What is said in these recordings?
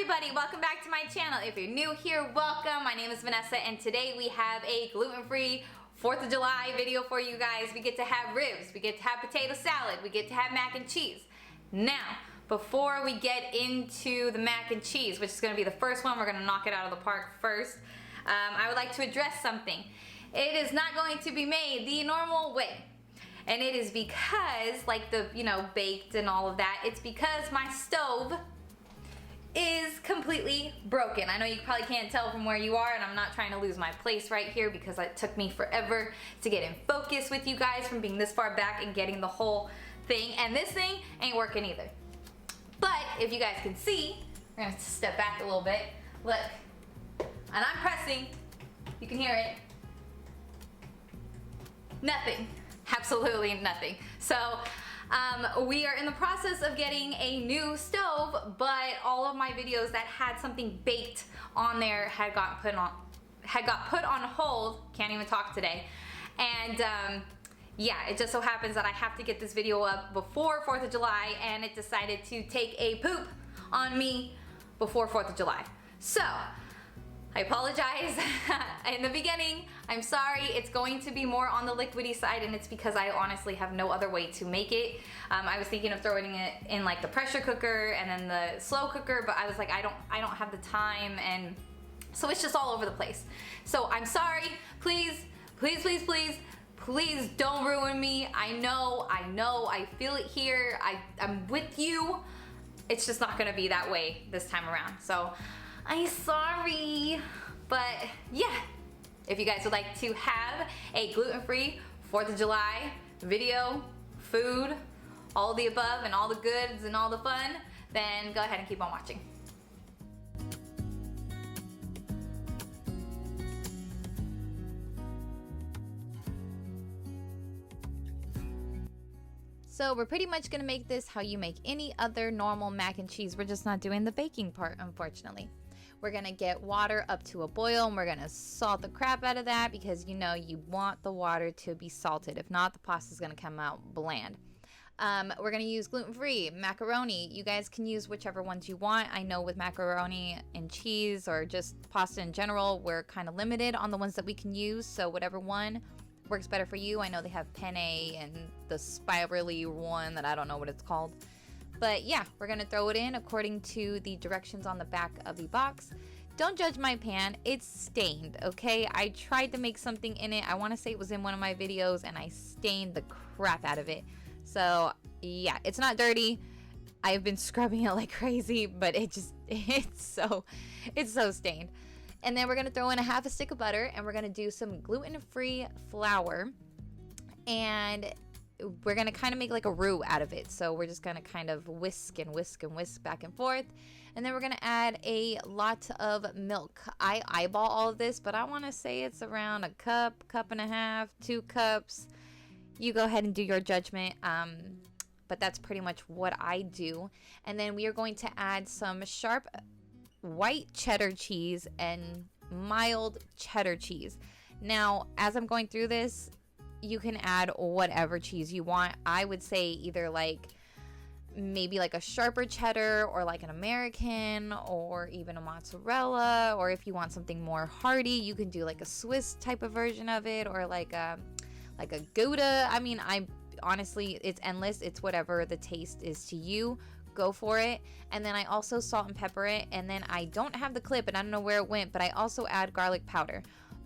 everybody, welcome back to my channel. If you're new here, welcome. My name is Vanessa and today we have a gluten-free 4th of July video for you guys. We get to have ribs, we get to have potato salad, we get to have mac and cheese. Now, before we get into the mac and cheese, which is going to be the first one, we're going to knock it out of the park first, I would like to address something. It is not going to be made the normal way. And it is because, like the, baked and all of that, it's because my stove is completely broken. I know you probably can't tell from where you are, and I'm not trying to lose my place right here because it took me forever to get in focus with you guys from being this far back and getting the whole thing. And this thing ain't working either. But if you guys can see, we're gonna step back a little bit. Look, and I'm pressing, you can hear it. Nothing, absolutely nothing. So we are in the process of getting a new stove, but all of my videos that had something baked on there had got put on hold. Can't even talk today. And yeah, it just so happens that I have to get this video up before 4th of July, and it decided to take a poop on me before 4th of July. So I apologize in the beginning. I'm sorry. It's going to be more on the liquidy side, and it's because I honestly have no other way to make it. I was thinking of throwing it in like the pressure cooker and then the slow cooker, but I was like, I don't have the time, and so it's just all over the place. So I'm sorry. Please, please, please, please, please don't ruin me. I know, I feel it here. I'm with you. It's just not gonna be that way this time around. So I'm sorry, but yeah, if you guys would like to have a gluten-free 4th of July video, food, all the above and all the goods and all the fun, then go ahead and keep on watching. So we're pretty much gonna make this how you make any other normal mac and cheese. We're just not doing the baking part, unfortunately. We're gonna get water up to a boil, and we're gonna salt the crap out of that because you want the water to be salted. If not, the pasta's gonna come out bland. We're gonna use gluten-free macaroni. You guys can use whichever ones you want. I know with macaroni and cheese or just pasta in general, we're kind of limited on the ones that we can use, so whatever one works better for you. I know they have penne and the spirally one that I don't know what it's called. But yeah, we're gonna throw it in according to the directions on the back of the box. Don't judge my pan, it's stained, okay? I tried to make something in it. I wanna say it was in one of my videos and I stained the crap out of it. So yeah, it's not dirty. I've been scrubbing it like crazy, but it's so stained. And then we're gonna throw in a half a stick of butter, and we're gonna do some gluten-free flour, and we're gonna kind of make like a roux out of it. So we're just gonna kind of whisk and whisk and whisk back and forth. And then we're gonna add a lot of milk. I eyeball all of this, but I wanna say it's around a cup, cup and a half, 2 cups. You go ahead and do your judgment. But that's pretty much what I do. And then we are going to add some sharp white cheddar cheese and mild cheddar cheese. Now, as I'm going through this, you can add whatever cheese you want. I would say either maybe like a sharper cheddar or like an American or even a mozzarella, or if you want something more hearty, you can do like a Swiss type of version of it, or like a Gouda. I mean, honestly, it's endless. It's whatever the taste is to you. Go for it. And then I also salt and pepper it, and then I don't have the clip and I don't know where it went, but I also add garlic powder.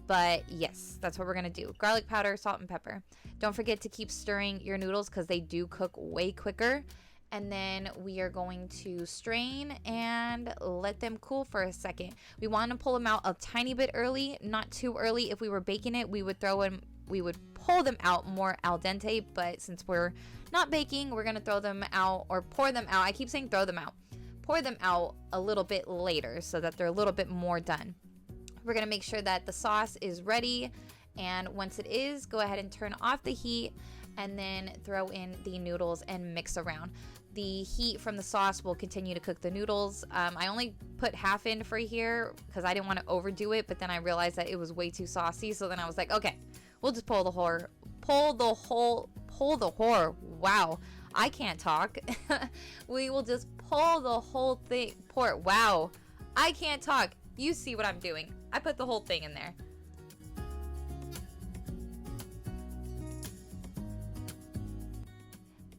But yes, that's what we're gonna do. Garlic powder, salt and pepper. Don't forget to keep stirring your noodles because they do cook way quicker. And then we are going to strain and let them cool for a second. We want to pull them out a tiny bit early, not too early. If we were baking it, we would pull them out more al dente, but since we're not baking, we're gonna throw them out or pour them out. I keep saying throw them out. Pour them out a little bit later so that they're a little bit more done. We're gonna make sure that the sauce is ready, and once it is, go ahead and turn off the heat and then throw in the noodles and mix around. The heat from the sauce will continue to cook the noodles. I only put half in for here because I didn't want to overdo it, but then I realized that it was way too saucy, so then I was like, okay, we'll just pull the whole, wow, I can't talk. We will just pull the whole thing, wow, I can't talk. You see what I'm doing. I put the whole thing in there.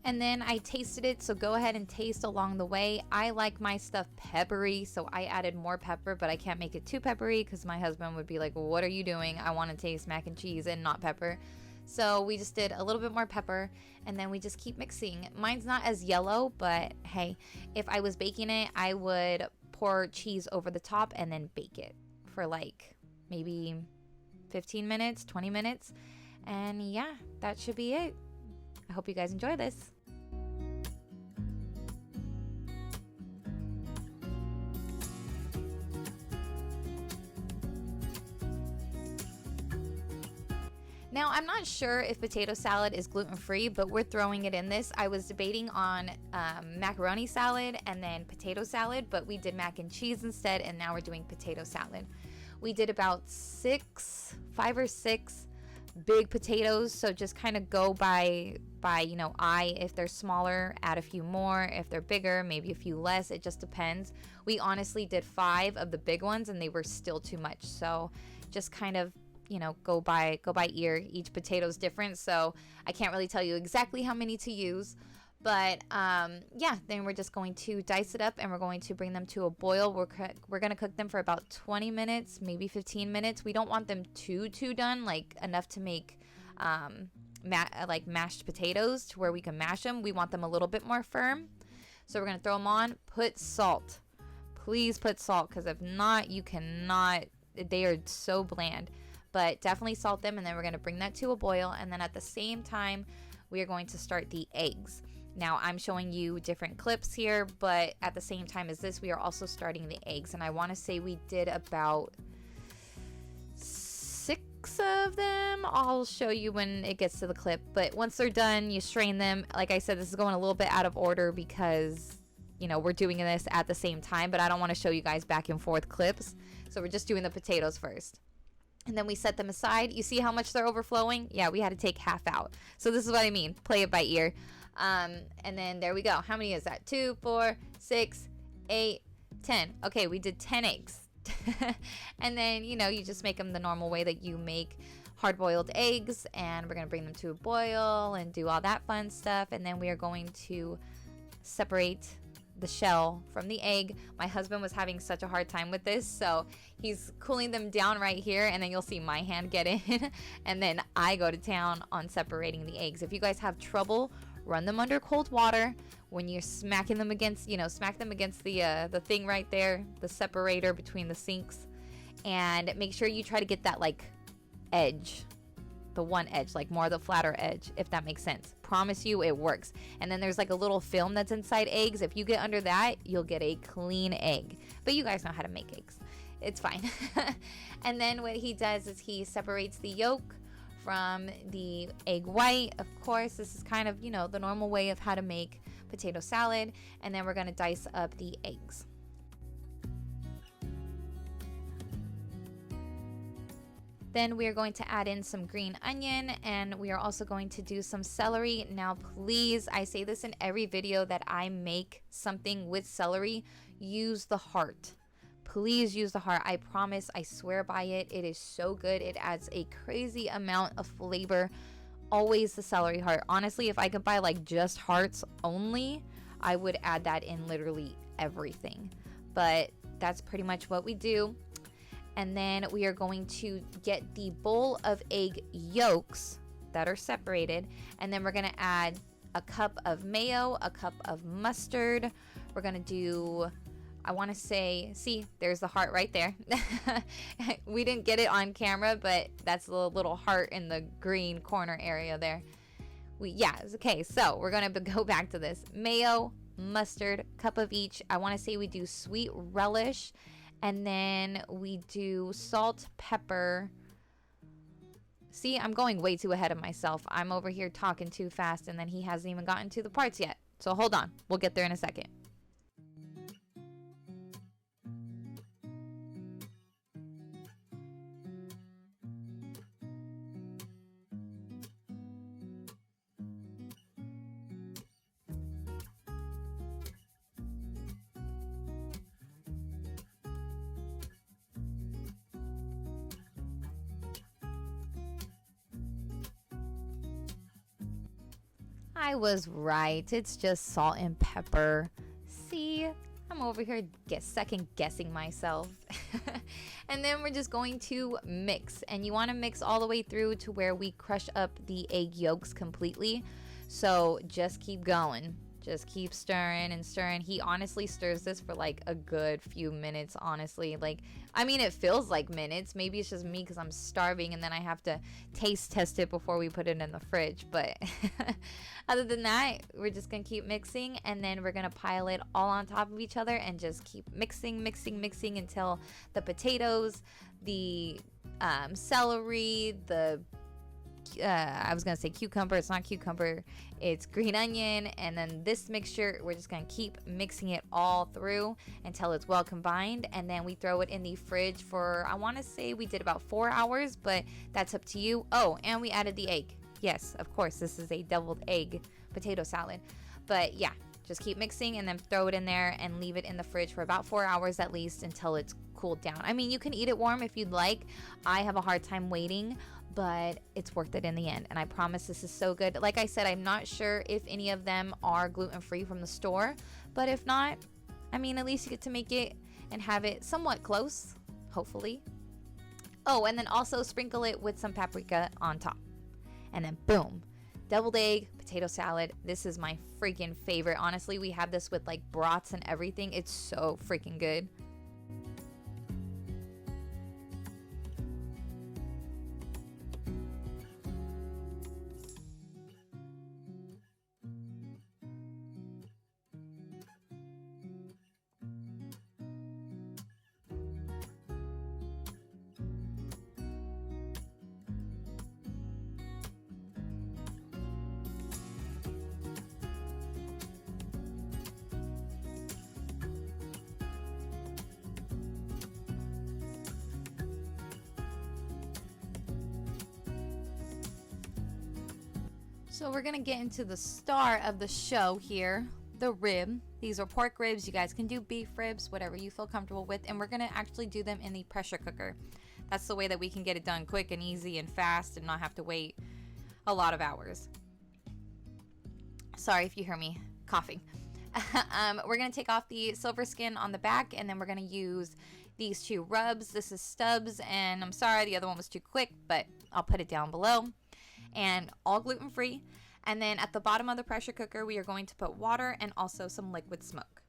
And then I tasted it, so go ahead and taste along the way. I like my stuff peppery, so I added more pepper, but I can't make it too peppery because my husband would be like, well, what are you doing? I want to taste mac and cheese and not pepper. So we just did a little bit more pepper, and then we just keep mixing. Mine's not as yellow, but hey, if I was baking it, I would pour cheese over the top and then bake it for like maybe 15 minutes, 20 minutes. And yeah, that should be it. I hope you guys enjoy this. Now, I'm not sure if potato salad is gluten-free, but we're throwing it in this. I was debating on macaroni salad and then potato salad, but we did mac and cheese instead, and now we're doing potato salad. We did about 5 or 6 big potatoes, so just kind of go by eye. If they're smaller, add a few more. If they're bigger, maybe a few less. It just depends. We honestly did 5 of the big ones, and they were still too much, so just kind of go by ear. Each potato's different, so I can't really tell you exactly how many to use. But yeah, then we're just going to dice it up, and we're going to bring them to a boil. We're going to cook them for about 20 minutes, maybe 15 minutes. We don't want them too done, like enough to make like mashed potatoes to where we can mash them. We want them a little bit more firm. So we're going to throw them on. Put salt. Please put salt, because if not, you cannot. They are so bland. But definitely salt them, and then we're going to bring that to a boil. And then at the same time, we are going to start the eggs. Now, I'm showing you different clips here, but at the same time as this, we are also starting the eggs. And I want to say we did about 6 of them. I'll show you when it gets to the clip. But once they're done, you strain them. Like I said, this is going a little bit out of order because, we're doing this at the same time. But I don't want to show you guys back and forth clips. So we're just doing the potatoes first. And then we set them aside. You see how much they're overflowing? Yeah, we had to take half out. So this is what I mean. Play it by ear. And then there we go. How many is that? 2, 4, 6, 8, 10. Okay, we did 10 eggs. And then, you just make them the normal way that you make hard-boiled eggs. And we're going to bring them to a boil and do all that fun stuff. And then we are going to separate the shell from the egg. My husband was having such a hard time with this, so he's cooling them down right here, and then you'll see my hand get in and then I go to town on separating the eggs. If you guys have trouble, run them under cold water. When you're smacking them against, smack them against the thing right there, the separator between the sinks, and make sure you try to get that like edge, the one edge, like more the flatter edge, if that makes sense. Promise you it works. And then there's like a little film that's inside eggs. If you get under that, you'll get a clean egg. But you guys know how to make eggs. It's fine. And then what he does is he separates the yolk from the egg white. Of course, this is kind of, the normal way of how to make potato salad. And then we're going to dice up the eggs. Then we are going to add in some green onion, and we are also going to do some celery. Now, please, I say this in every video that I make something with celery, use the heart. Please use the heart. I promise, I swear by it. It is so good. It adds a crazy amount of flavor. Always the celery heart. Honestly, if I could buy like just hearts only, I would add that in literally everything. But that's pretty much what we do. And then we are going to get the bowl of egg yolks that are separated. And then we're going to add a cup of mayo, a cup of mustard. We're going to do, I want to say, see, there's the heart right there. We didn't get it on camera, but that's the little heart in the green corner area there. Okay, so we're going to go back to this. Mayo, mustard, cup of each. I want to say we do sweet relish. And then we do salt, pepper. See, I'm going way too ahead of myself. I'm over here talking too fast, and then he hasn't even gotten to the parts yet. So hold on. We'll get there in a second. I was right. It's just salt and pepper. See, I'm over here second guessing myself. And then we're just going to mix. And you want to mix all the way through to where we crush up the egg yolks completely. So just keep going. Just keep stirring and stirring. He honestly stirs this for like a good few minutes, honestly. Like, I mean, it feels like minutes. Maybe it's just me because I'm starving and then I have to taste test it before we put it in the fridge. But other than that, we're just going to keep mixing, and then we're going to pile it all on top of each other and just keep mixing until the potatoes, the celery, the I was gonna say cucumber, it's not cucumber, it's green onion, and then this mixture, we're just gonna keep mixing it all through until it's well combined, and then we throw it in the fridge for, I want to say we did about 4 hours, but that's up to you. Oh, and we added the egg. Yes, of course, this is a deviled egg potato salad. But yeah, just keep mixing and then throw it in there and leave it in the fridge for about 4 hours at least until it's cooled down. I mean, you can eat it warm if you'd like. I have a hard time waiting, but it's worth it in the end, and I promise this is so good. Like I said, I'm not sure if any of them are gluten-free from the store, but if not, I mean, at least you get to make it and have it somewhat close, hopefully. Oh, and then also sprinkle it with some paprika on top, and then boom, deviled egg potato salad. This is my freaking favorite. Honestly, we have this with like brats and everything. It's so freaking good. So we're gonna get into the star of the show here, the rib. These are pork ribs. You guys can do beef ribs, whatever you feel comfortable with, and we're gonna actually do them in the pressure cooker. That's the way that we can get it done quick and easy and fast and not have to wait a lot of hours. Sorry if you hear me coughing. We're gonna take off the silver skin on the back, and then we're gonna use these two rubs. This is Stubbs, and I'm sorry the other one was too quick, but I'll put it down below. And all gluten-free. And then at the bottom of the pressure cooker, we are going to put water and also some liquid smoke.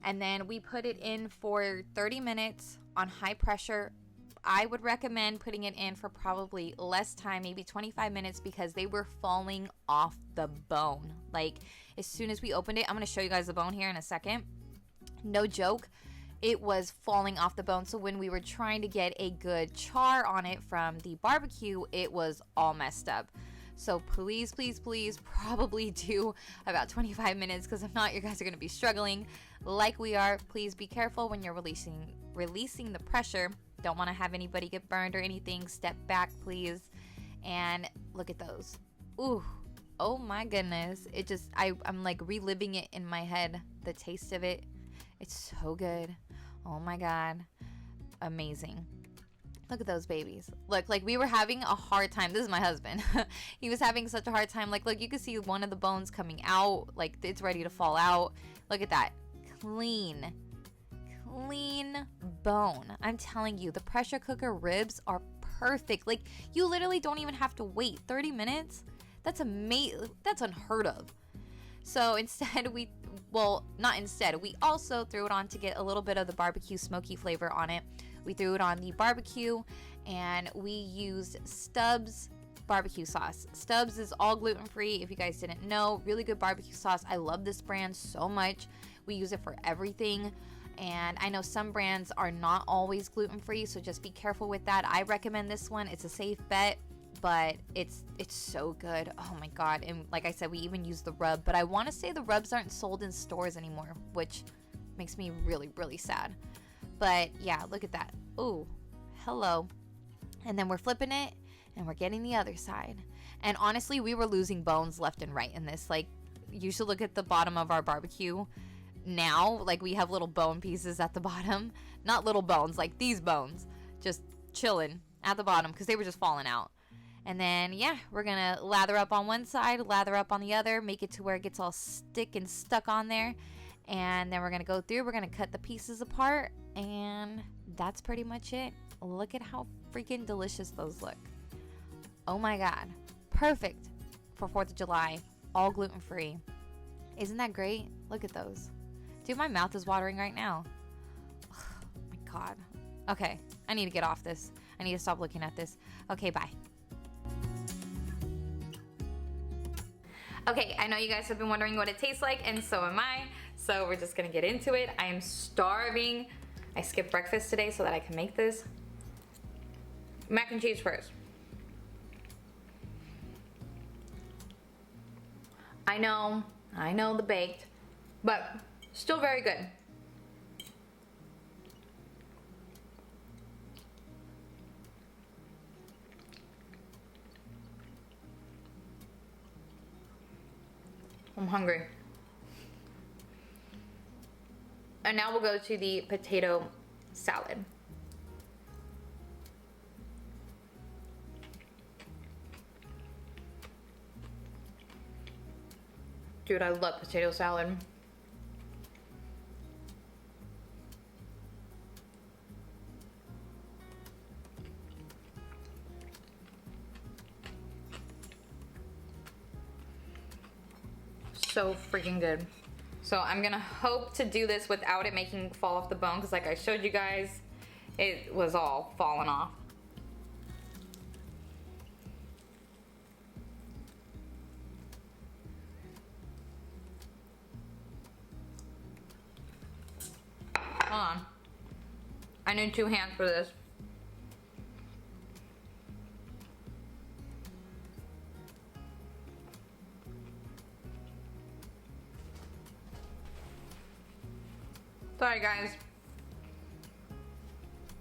And then we put it in for 30 minutes on high pressure. I would recommend putting it in for probably less time, maybe 25 minutes, because they were falling off the bone. Like, as soon as we opened it, I'm going to show you guys the bone here in a second. No joke. It was falling off the bone. So when we were trying to get a good char on it from the barbecue, it was all messed up. So please, please, please probably do about 25 minutes, because if not, you guys are going to be struggling like we are. Please be careful when you're releasing the pressure. Don't want to have anybody get burned or anything. Step back, please. And look at those. Ooh, oh my goodness. It just, I'm like reliving it in my head, the taste of it. It's so good. Oh my God. Amazing. Look at those babies. Look, like we were having a hard time. This is my husband. He was having such a hard time. Like, look, you can see one of the bones coming out. Like, it's ready to fall out. Look at that. Clean bone. I'm telling you, the pressure cooker ribs are perfect. Like, you literally don't even have to wait 30 minutes. That's amazing. That's unheard of. So instead we also threw it on to get a little bit of the barbecue smoky flavor on it. We threw it on the barbecue, and we used Stubbs barbecue sauce. Stubbs is all gluten-free, if you guys didn't know. Really good barbecue sauce. I love this brand so much. We use it for everything. And I know some brands are not always gluten-free, so just be careful with that. I recommend this one. It's a safe bet, but it's so good. Oh my God. And like I said, we even use the rub, but I want to say the rubs aren't sold in stores anymore, which makes me really, really sad. But yeah, look at that. Ooh, hello. And then we're flipping it, and we're getting the other side. And honestly, we were losing bones left and right in this. Like, you should look at the bottom of our barbecue now. Like, we have little bone pieces at the bottom. Not little bones, like these bones, just chilling at the bottom because they were just falling out. And then, yeah, we're gonna lather up on one side, lather up on the other, make it to where it gets all stick and stuck on there. And then we're gonna go through, we're gonna cut the pieces apart, and that's pretty much it. Look at how freaking delicious those look. Oh my God, perfect for 4th of July, all gluten-free. Isn't that great? Look at those. Dude, my mouth is watering right now. Oh my God. Okay, I need to get off this. I need to stop looking at this. Okay, bye. Okay, I know you guys have been wondering what it tastes like, and so am I. So we're just gonna get into it. I am starving. I skipped breakfast today so that I can make this. Mac and cheese first. I know the baked, but still very good. I'm hungry. And now we'll go to the potato salad. Dude, I love potato salad. So freaking good. So I'm gonna hope to do this without it making fall off the bone, because like I showed you guys, it was all falling off. Hold on. I need 2 hands for this. Sorry guys.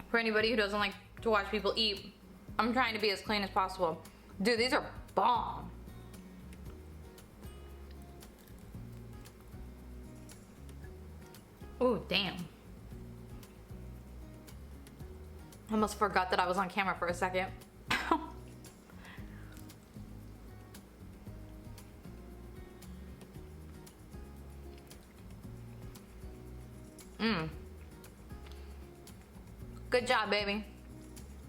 For anybody who doesn't like to watch people eat, I'm trying to be as clean as possible. Dude, these are bomb. Ooh, damn. I almost forgot that I was on camera for a second. Good job, baby.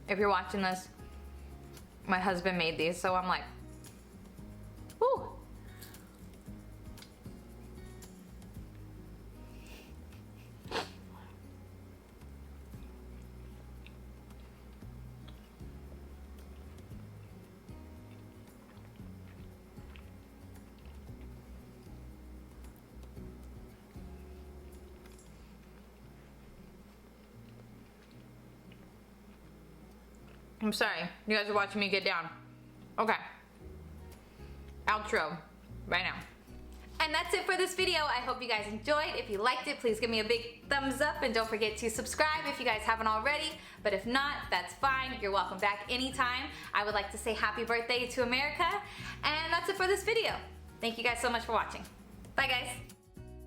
If you're watching this, my husband made these, so I'm like, woo. I'm sorry, you guys are watching me get down. Okay. Outro, right now. And that's it for this video. I hope you guys enjoyed. If you liked it, please give me a big thumbs up, and don't forget to subscribe if you guys haven't already. But if not, that's fine. You're welcome back anytime. I would like to say happy birthday to America. And that's it for this video. Thank you guys so much for watching. Bye guys.